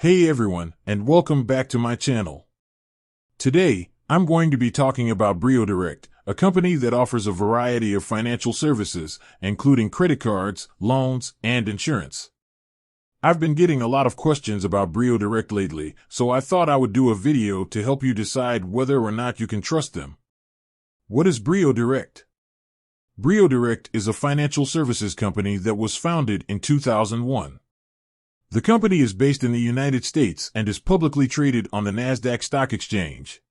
Hey everyone, and welcome back to my channel. Today, I'm going to be talking about BrioDirect, a company that offers a variety of financial services, including credit cards, loans, and insurance. I've been getting a lot of questions about BrioDirect lately, so I thought I would do a video to help you decide whether or not you can trust them. What is BrioDirect? BrioDirect is a financial services company that was founded in 2001. The company is based in the United States and is publicly traded on the Nasdaq Stock Exchange.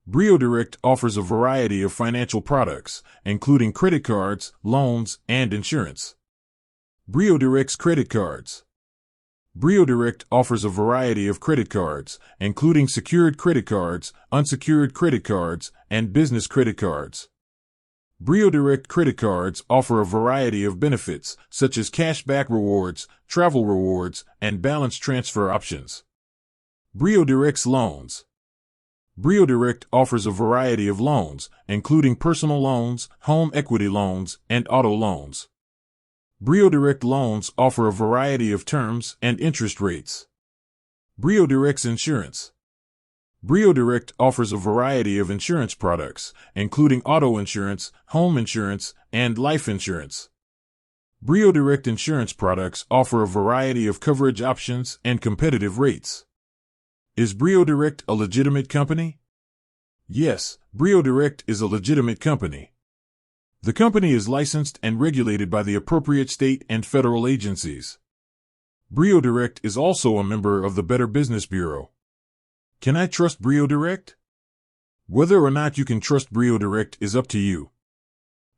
BrioDirect offers a variety of financial products, including credit cards, loans, and insurance. BrioDirect's credit cards. BrioDirect offers a variety of credit cards, including secured credit cards, unsecured credit cards, and business credit cards. BrioDirect credit cards offer a variety of benefits, such as cashback rewards, travel rewards, and balance transfer options. BrioDirect's loans. BrioDirect offers a variety of loans, including personal loans, home equity loans, and auto loans. BrioDirect loans offer a variety of terms and interest rates. BrioDirect's insurance. BrioDirect offers a variety of insurance products, including auto insurance, home insurance, and life insurance. BrioDirect insurance products offer a variety of coverage options and competitive rates. Is BrioDirect a legitimate company? Yes, BrioDirect is a legitimate company. The company is licensed and regulated by the appropriate state and federal agencies. BrioDirect is also a member of the Better Business Bureau. Can I trust BrioDirect? Whether or not you can trust BrioDirect is up to you.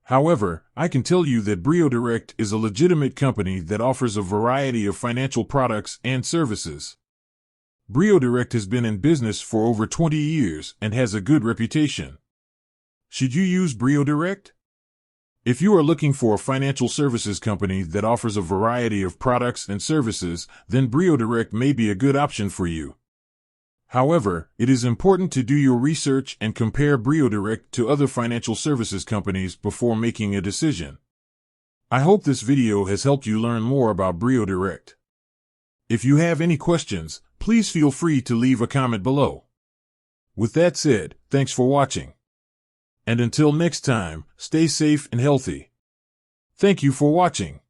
However, I can tell you that BrioDirect is a legitimate company that offers a variety of financial products and services. BrioDirect has been in business for over 20 years and has a good reputation. Should you use BrioDirect? If you are looking for a financial services company that offers a variety of products and services, then BrioDirect may be a good option for you. However, it is important to do your research and compare BrioDirect to other financial services companies before making a decision. I hope this video has helped you learn more about BrioDirect. If you have any questions, please feel free to leave a comment below. With that said, thanks for watching. And until next time, stay safe and healthy. Thank you for watching.